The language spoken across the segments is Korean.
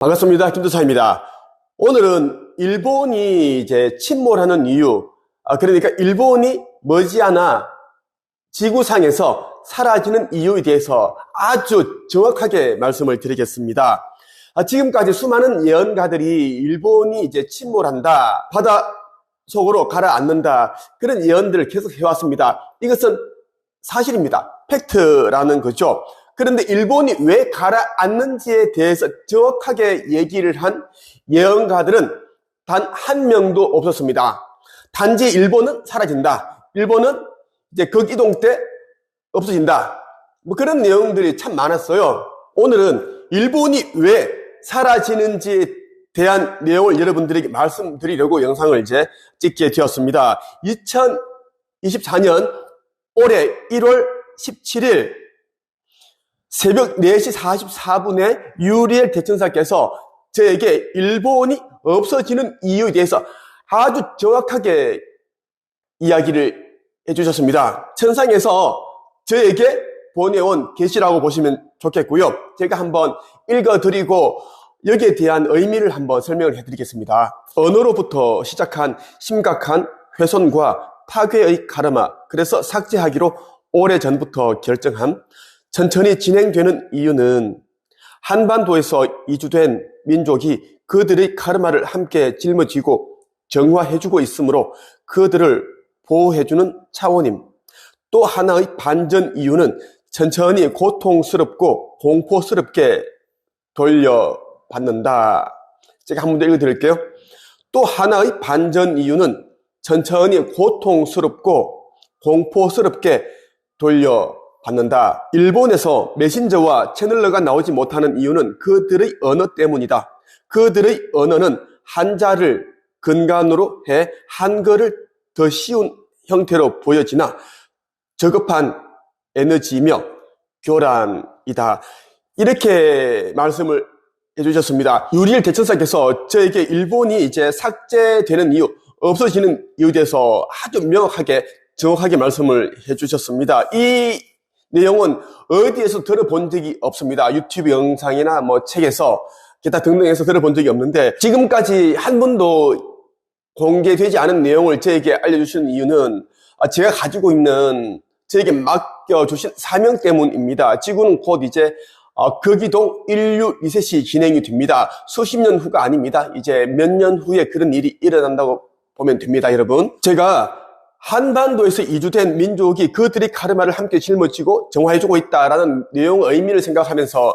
반갑습니다. 김도사입니다. 오늘은 일본이 이제 침몰하는 이유, 그러니까 일본이 머지않아 지구상에서 사라지는 이유에 대해서 아주 정확하게 말씀을 드리겠습니다. 지금까지 수많은 예언가들이 일본이 이제 침몰한다, 바다 속으로 가라앉는다, 그런 예언들을 계속 해왔습니다. 이것은 사실입니다. 팩트라는 거죠. 그런데 일본이 왜 가라앉는지에 대해서 정확하게 얘기를 한 예언가들은 단 한 명도 없었습니다. 단지 일본은 사라진다. 일본은 이제 극이동 때 없어진다. 그런 내용들이 참 많았어요. 오늘은 일본이 왜 사라지는지에 대한 내용을 여러분들에게 말씀드리려고 영상을 이제 찍게 되었습니다. 2024년 올해 1월 17일 새벽 4시 44분에 유리엘 대천사께서 저에게 일본이 없어지는 이유에 대해서 아주 정확하게 이야기를 해주셨습니다. 천상에서 저에게 보내온 계시라고 보시면 좋겠고요. 제가 한번 읽어드리고 여기에 대한 의미를 한번 설명을 해드리겠습니다. 언어로부터 시작한 심각한 훼손과 파괴의 카르마, 그래서 삭제하기로 오래전부터 결정함. 천천히 진행되는 이유는 한반도에서 이주된 민족이 그들의 카르마를 함께 짊어지고 정화해주고 있으므로 그들을 보호해주는 차원임. 또 하나의 반전 이유는 천천히 고통스럽고 공포스럽게 돌려받는다. 제가 한 번 더 읽어드릴게요. 또 하나의 반전 이유는 천천히 고통스럽고 공포스럽게 돌려받는다. 일본에서 메신저와 채널러가 나오지 못하는 이유는 그들의 언어 때문이다. 그들의 언어는 한자를 근간으로 해 한글을 더 쉬운 형태로 보여지나 저급한 에너지이며 교란이다. 이렇게 말씀을 해주셨습니다. 유리엘 대천사께서 저에게 일본이 이제 삭제되는 이유, 없어지는 이유에 대해서 아주 명확하게 정확하게 말씀을 해주셨습니다. 이 내용은 어디에서 들어본 적이 없습니다. 유튜브 영상이나 책에서 기타 등등에서 들어본 적이 없는데 지금까지 한 번도 공개되지 않은 내용을 저에게 알려주신 이유는 제가 가지고 있는 저에게 맡겨주신 사명 때문입니다. 지구는 곧 이제 극이동 인류 리셋이 진행이 됩니다. 수십 년 후가 아닙니다. 이제 몇 년 후에 그런 일이 일어난다고 보면 됩니다, 여러분. 제가 한반도에서 이주된 민족이 그들의 카르마를 함께 짊어지고 정화해주고 있다라는 내용의 의미를 생각하면서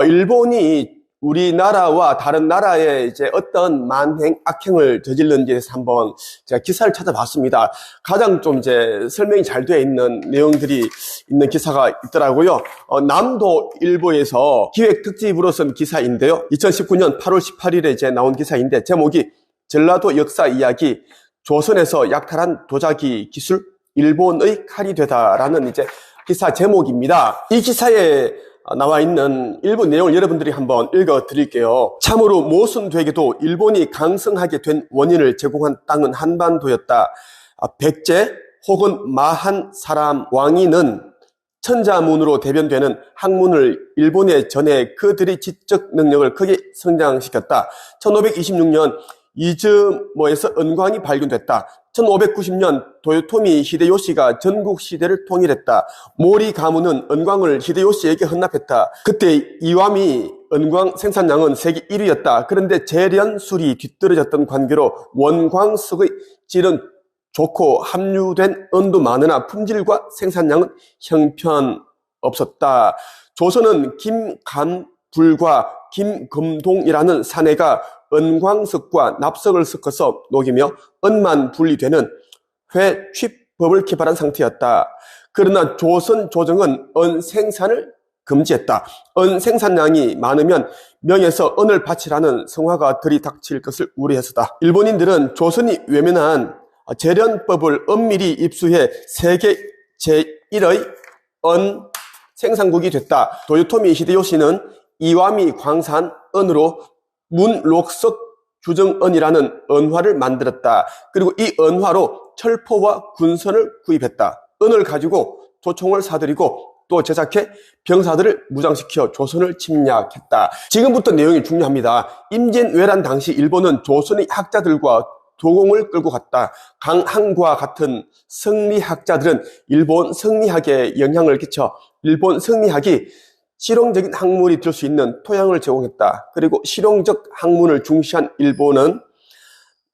일본이 우리나라와 다른 나라에 이제 어떤 만행, 악행을 저질렀는지에 대해서 한번 제가 기사를 찾아봤습니다. 가장 좀 이제 설명이 잘 되어 있는 내용들이 있는 기사가 있더라고요. 남도일보에서 기획 특집으로 쓴 기사인데요. 2019년 8월 18일에 이제 나온 기사인데 제목이 전라도 역사 이야기, 조선에서 약탈한 도자기 기술, 일본의 칼이 되다라는 이제 기사 제목입니다. 이 기사에 나와 있는 일부 내용을 여러분들이 한번 읽어 드릴게요. 참으로 모순되게도 일본이 강성하게 된 원인을 제공한 땅은 한반도였다. 백제 혹은 마한 사람 왕위는 천자문으로 대변되는 학문을 일본에 전해 그들의 지적 능력을 크게 성장시켰다. 1526년 이즈모에서 은광이 발견됐다. 1590년 도요토미 히데요시가 전국 시대를 통일했다. 모리 가문은 은광을 히데요시에게 헌납했다. 그때 이와미 은광 생산량은 세계 1위였다. 그런데 재련술이 뒤떨어졌던 관계로 원광석의 질은 좋고 함유된 은도 많으나 품질과 생산량은 형편없었다. 조선은 김간불과 김금동이라는 사내가 은광석과 납석을 섞어서 녹이며 은만 분리되는 회취법을 개발한 상태였다. 그러나 조선 조정은 은 생산을 금지했다. 은 생산량이 많으면 명에서 은을 바치라는 성화가 들이닥칠 것을 우려해서다. 일본인들은 조선이 외면한 재련법을 엄밀히 입수해 세계 제1의 은 생산국이 됐다. 도요토미 히데요시는 이와미 광산 은으로 문록석 규정은이라는 은화를 만들었다. 그리고 이 은화로 철포와 군선을 구입했다. 은을 가지고 조총을 사들이고 또 제작해 병사들을 무장시켜 조선을 침략했다. 지금부터 내용이 중요합니다. 임진왜란 당시 일본은 조선의 학자들과 도공을 끌고 갔다. 강항과 같은 성리학자들은 일본 성리학에 영향을 끼쳐 일본 성리학이 실용적인 학문이 될 수 있는 토양을 제공했다. 그리고 실용적 학문을 중시한 일본은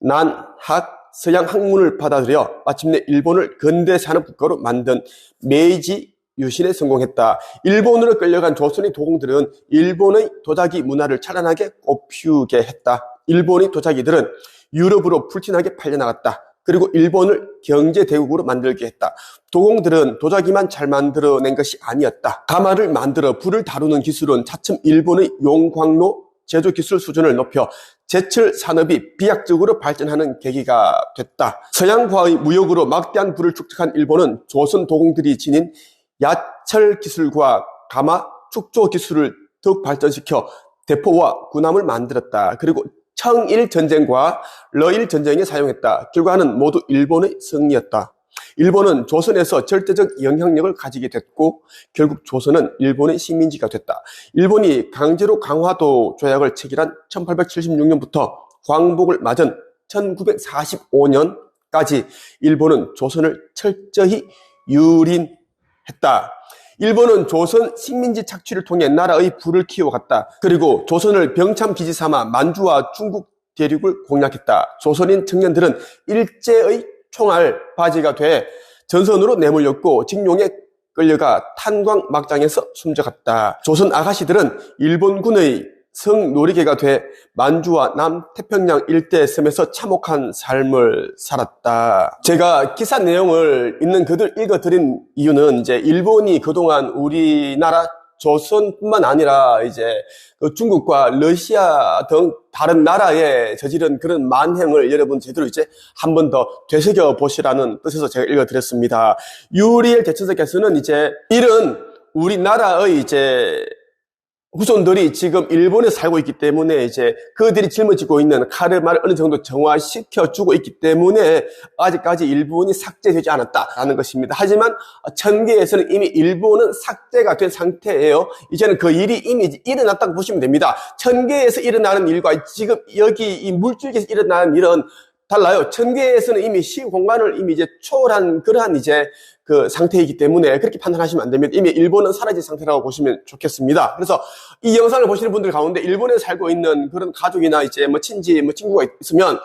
난학, 서양 학문을 받아들여 마침내 일본을 근대 산업국가로 만든 메이지 유신에 성공했다. 일본으로 끌려간 조선의 도공들은 일본의 도자기 문화를 찬란하게 꽃피우게 했다. 일본의 도자기들은 유럽으로 풀진하게 팔려나갔다. 그리고 일본을 경제대국으로 만들게 했다. 도공들은 도자기만 잘 만들어낸 것이 아니었다. 가마를 만들어 불을 다루는 기술은 차츰 일본의 용광로 제조 기술 수준을 높여 제철 산업이 비약적으로 발전하는 계기가 됐다. 서양과의 무역으로 막대한 부를 축적한 일본은 조선 도공들이 지닌 야철 기술과 가마, 축조 기술을 더욱 발전시켜 대포와 군함을 만들었다. 그리고 청일 전쟁과 러일 전쟁에 사용했다. 결과는 모두 일본의 승리였다. 일본은 조선에서 절대적 영향력을 가지게 됐고 결국 조선은 일본의 식민지가 됐다. 일본이 강제로 강화도 조약을 체결한 1876년부터 광복을 맞은 1945년까지 일본은 조선을 철저히 유린했다. 일본은 조선 식민지 착취를 통해 나라의 부를 키워갔다. 그리고 조선을 병참기지 삼아 만주와 중국 대륙을 공략했다. 조선인 청년들은 일제의 총알 바지가 돼 전선으로 내몰렸고 징용에 끌려가 탄광 막장에서 숨져갔다. 조선 아가씨들은 일본군의 성놀이개가 돼 만주와 남태평양 일대 섬에서 참혹한 삶을 살았다. 제가 기사 내용을 있는 그들 읽어드린 이유는 이제 일본이 그동안 우리나라 조선뿐만 아니라 이제 중국과 러시아 등 다른 나라에 저지른 그런 만행을 여러분 제대로 이제 한 번 더 되새겨 보시라는 뜻에서 제가 읽어드렸습니다. 유리엘 대천사께서는 이제 이런 우리나라의 이제 후손들이 지금 일본에 살고 있기 때문에 이제 그들이 짊어지고 있는 카르마를 어느 정도 정화시켜 주고 있기 때문에 아직까지 일본이 삭제되지 않았다라는 것입니다. 하지만 천계에서는 이미 일본은 삭제가 된 상태예요. 이제는 그 일이 이미 일어났다고 보시면 됩니다. 천계에서 일어나는 일과 지금 여기 이 물줄기에서 일어나는 일은 달라요. 천계에서는 이미 시공간을 이미 이제 초월한 그러한 이제 그 상태이기 때문에 그렇게 판단하시면 안 됩니다. 이미 일본은 사라진 상태라고 보시면 좋겠습니다. 그래서 이 영상을 보시는 분들 가운데 일본에 살고 있는 그런 가족이나 이제 뭐 친지, 뭐 친구가 있으면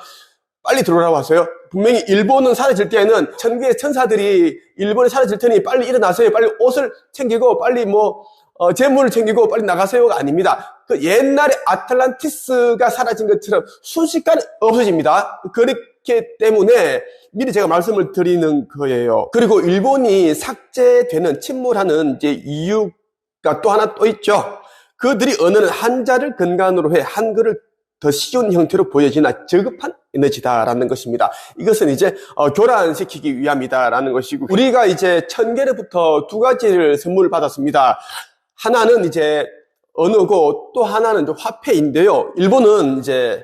빨리 들어오라고 하세요. 분명히 일본은 사라질 때에는 천계의 천사들이 일본에 사라질 테니 빨리 일어나세요. 빨리 옷을 챙기고 빨리 재물을 챙기고 빨리 나가세요가 아닙니다. 그 옛날에 아틀란티스가 사라진 것처럼 순식간에 없어집니다. 그렇기 때문에 미리 제가 말씀을 드리는 거예요. 그리고 일본이 삭제되는, 침몰하는 이제 이유가 또 하나 또 있죠. 그들이 언어는 한자를 근간으로 해 한글을 더 쉬운 형태로 보여지나 저급한 에너지다라는 것입니다. 이것은 이제 교란시키기 위함이다라는 것이고, 우리가 이제 천계로부터 두 가지를 선물을 받았습니다. 하나는 이제 언어고 또 하나는 화폐인데요. 일본은 이제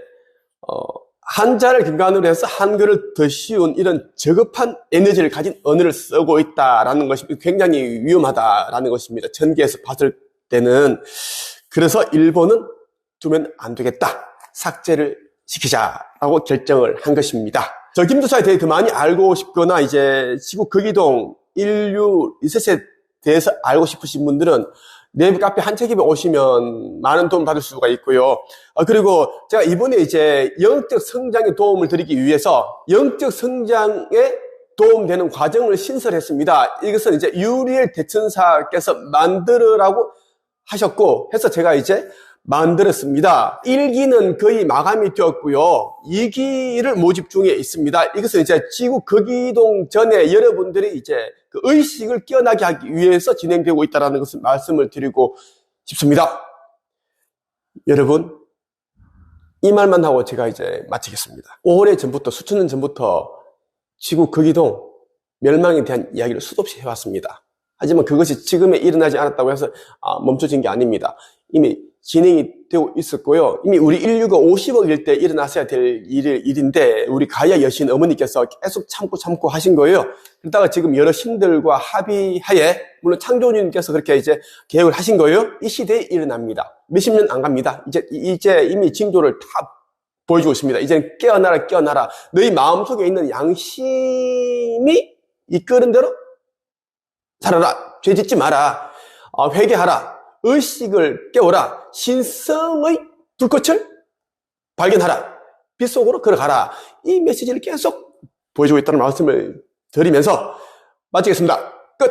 한자를 근간으로 해서 한글을 더 쉬운 이런 저급한 에너지를 가진 언어를 쓰고 있다라는 것이 굉장히 위험하다라는 것입니다. 천계에서 봤을 때는. 그래서 일본은 두면 안 되겠다. 삭제를 시키자라고 결정을 한 것입니다. 저 김도사에 대해 더 많이 알고 싶거나 이제 지구 거기동 인류 리셋에 대해서 알고 싶으신 분들은 네이버 카페 한책입에 오시면 많은 도움 받을 수가 있고요. 그리고 제가 이번에 이제 영적 성장에 도움을 드리기 위해서 영적 성장에 도움되는 과정을 신설했습니다. 이것은 이제 유리엘 대천사께서 만들으라고 하셨고 해서 제가 이제 만들었습니다. 1기는 거의 마감이 되었고요. 2기를 모집 중에 있습니다. 이것은 이제 지구 거기동 전에 여러분들이 이제 그 의식을 깨어나게 하기 위해서 진행되고 있다는 것을 말씀을 드리고 싶습니다. 여러분, 이 말만 하고 제가 이제 마치겠습니다. 오래 전부터, 수천 년 전부터 지구 거기동 멸망에 대한 이야기를 수도 없이 해왔습니다. 하지만 그것이 지금에 일어나지 않았다고 해서 멈춰진 게 아닙니다. 이미 진행이 되고 있었고요. 이미 우리 인류가 50억일 때 일어났어야 될 일인데 우리 가야 여신 어머니께서 계속 참고 하신 거예요. 그러다가 지금 여러 신들과 합의하에 물론 창조주님께서 그렇게 이제 계획을 하신 거예요. 이 시대에 일어납니다. 몇십 년 안 갑니다. 이제 이미 징조를 다 보여주고 있습니다. 이제 깨어나라. 너희 마음속에 있는 양심이 이끄는 대로 살아라. 죄 짓지 마라. 회개하라. 의식을 깨워라. 신성의 불꽃을 발견하라. 빛 속으로 걸어가라. 이 메시지를 계속 보여주고 있다는 말씀을 드리면서 마치겠습니다. 끝!